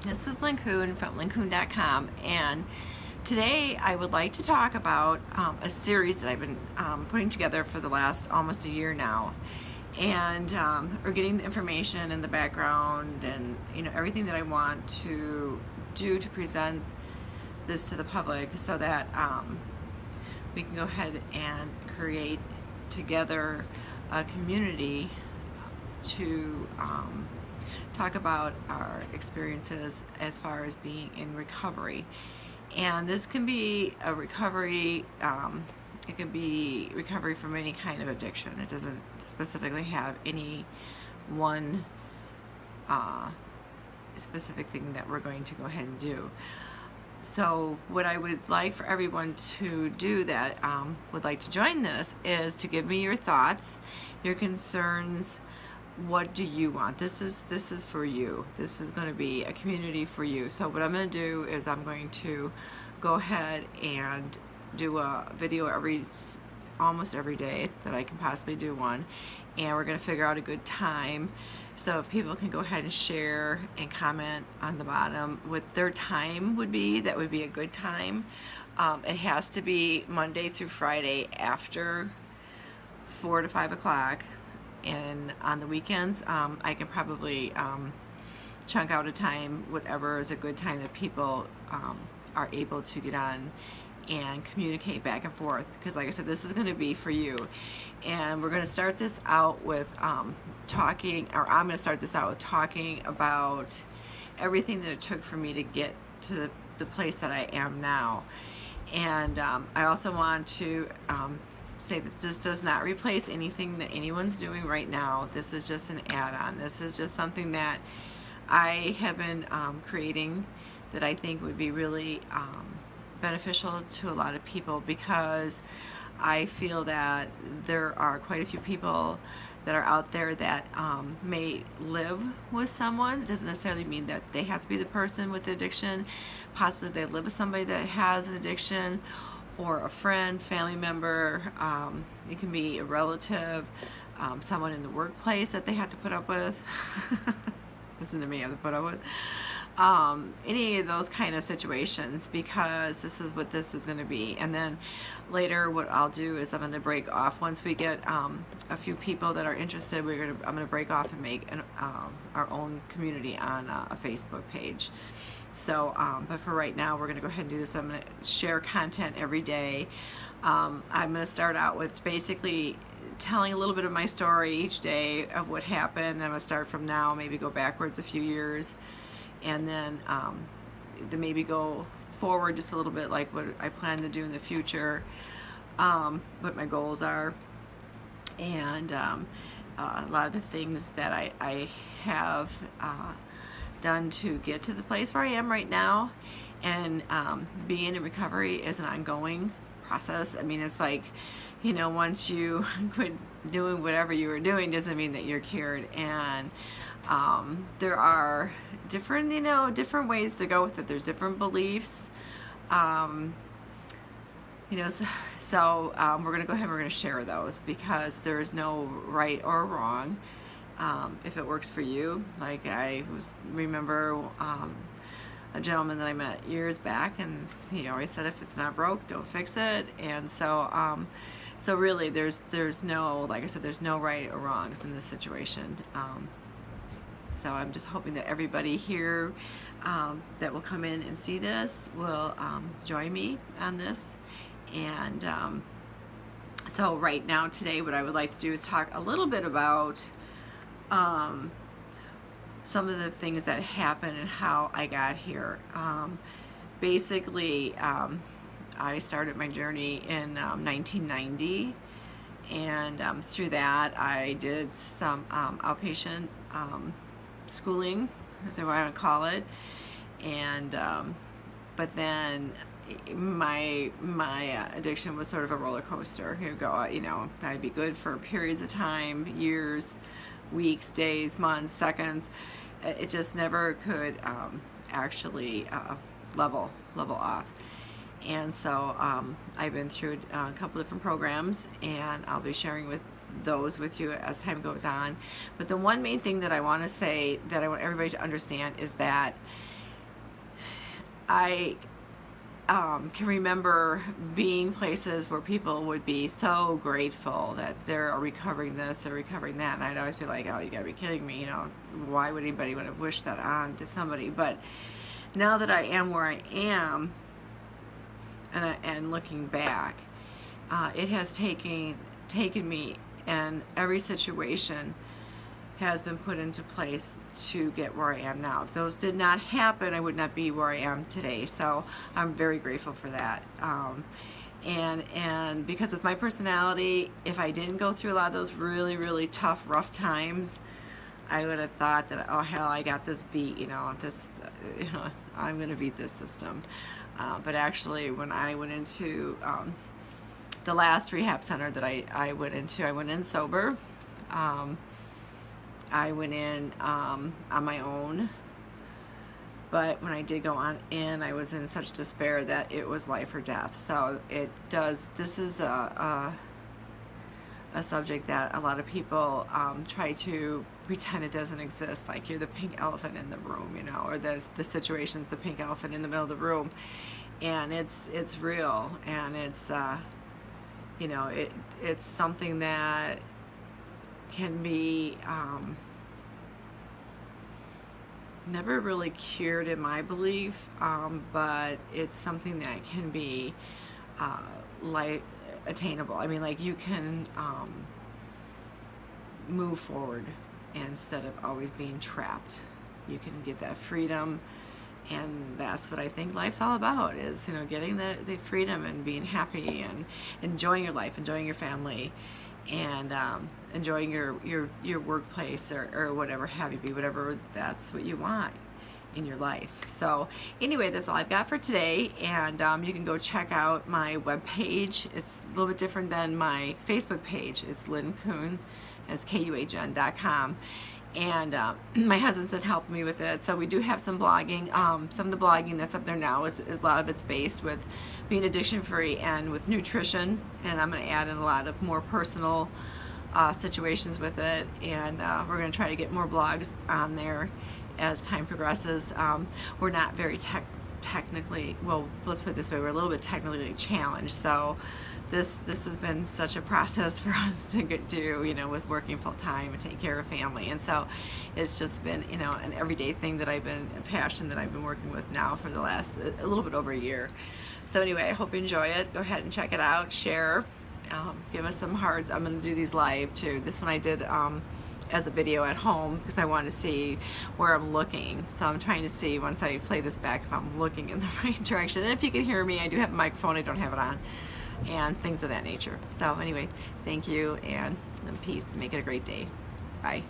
This is Lynn Kuhn from lynnkuhn.com, and today I would like to talk about a series that I've been putting together for the last almost a year now, and or getting the information and the background and everything that I want to do to present this to the public so that we can go ahead and create together a community to talk about our experiences as far as being in recovery. And this can be a recovery, it could be recovery from any kind of addiction. It doesn't specifically have any one specific thing that we're going to go ahead and do. So what I would like for everyone to do that would like to join this is to give me your thoughts, your concerns. What do you want? This is for you. This is going to be a community for you. So what I'm going to do is I'm going to go ahead and do a video almost every day that I can possibly do one, and we're going to figure out a good time. So if people can go ahead and share and comment on the bottom what their time would be, that would be a good time. It has to be Monday through Friday after 4 to 5 o'clock. And on the weekends, I can probably chunk out a time, whatever is a good time that people are able to get on and communicate back and forth. Because like I said, this is going to be for you. And we're going to start this out with I'm going to start this out with talking about everything that it took for me to get to the place that I am now. And I also want to say that this does not replace anything that anyone's doing right now. This is just an add-on. This is just something that I have been creating that I think would be really beneficial to a lot of people, because I feel that there are quite a few people that are out there that may live with someone. It doesn't necessarily mean that they have to be the person with the addiction. Possibly they live with somebody that has an addiction, or a friend, family member. It can be a relative, someone in the workplace that they have to put up with. Listen to me, have to put up with. Any of those kind of situations, because this is what this is going to be. And then later what I'll do is I'm going to break off once we get a few people that are interested. I'm going to break off and make our own community on a Facebook page. So, but for right now, we're going to go ahead and do this. I'm going to share content every day. I'm going to start out with basically telling a little bit of my story each day of what happened. I'm going to start from now, maybe go backwards a few years, and then maybe go forward just a little bit, like what I plan to do in the future, what my goals are, and a lot of the things that I have done to get to the place where I am right now. And being in recovery is an ongoing process. I mean, it's like, once you quit doing whatever you were doing doesn't mean that you're cured. And there are different ways to go with it. There's different beliefs. So we're going to go ahead and we're going to share those, because there is no right or wrong. If it works for you, like I remember a gentleman that I met years back, and he always said, if it's not broke, don't fix it. And so so really there's no, like I said, there's no right or wrongs in this situation. So I'm just hoping that everybody here that will come in and see this will join me on this. And so right now, today, what I would like to do is talk a little bit about some of the things that happened and how I got here. Basically, I started my journey in 1990, and through that I did some outpatient schooling, as I want to call it, and but then my addiction was sort of a roller coaster. Here go, I'd be good for periods of time, years, weeks, days, months, seconds. It just never could actually level off. And so I've been through a couple different programs, and I'll be sharing those with you as time goes on. But the one main thing that I want to say, that I want everybody to understand, is that I can remember being places where people would be so grateful that they're recovering this, they're recovering that, and I'd always be like, oh, you gotta be kidding me, you know, why would anybody want to wish that on to somebody? But now that I am where I am, and looking back, it has taken me, and every situation has been put into place to get where I am now. If those did not happen, I would not be where I am today. So I'm very grateful for that. And because with my personality, if I didn't go through a lot of those really, really tough, rough times, I would have thought that, oh hell, I got this beat, you know, I'm gonna beat this system. But actually, when I went into the last rehab center that I went into, I went in sober. I went in on my own, but when I did go on in, I was in such despair that it was life or death. So this is a subject that a lot of people try to pretend it doesn't exist, like you're the pink elephant in the room, you know, or the situation's the pink elephant in the middle of the room, and it's real, and it's you know, it's something that can be never really cured in my belief, but it's something that can be life attainable. I mean, like, you can move forward instead of always being trapped. You can get that freedom, and that's what I think life's all about, is, you know, getting the freedom and being happy and enjoying your life, enjoying your family, and enjoying your workplace, or whatever have you be, whatever that's what you want in your life. So anyway, that's all I've got for today, and you can go check out my webpage. It's a little bit different than my Facebook page. It's Lynn Kuhn, it's KUHN.com. And my husband's been helping me with it, so we do have some blogging. Some of the blogging that's up there now is a lot of it's based with being addiction free and with nutrition, and I'm going to add in a lot of more personal situations with it, and we're going to try to get more blogs on there as time progresses. We're not very technically, well, let's put it this way, we're a little bit technically challenged, so this has been such a process for us to do, you know, with working full time and taking care of family, and so it's just been, you know, an everyday thing that I've been, a passion that I've been working with now for the last a little bit over a year. So anyway, I hope you enjoy it. Go ahead and check it out, share, give us some hearts. I'm going to do these live too. This one I did as a video at home because I want to see where I'm looking. So I'm trying to see, once I play this back, if I'm looking in the right direction. And if you can hear me, I do have a microphone, I don't have it on, and things of that nature. So anyway, thank you, and peace. Make it a great day. Bye.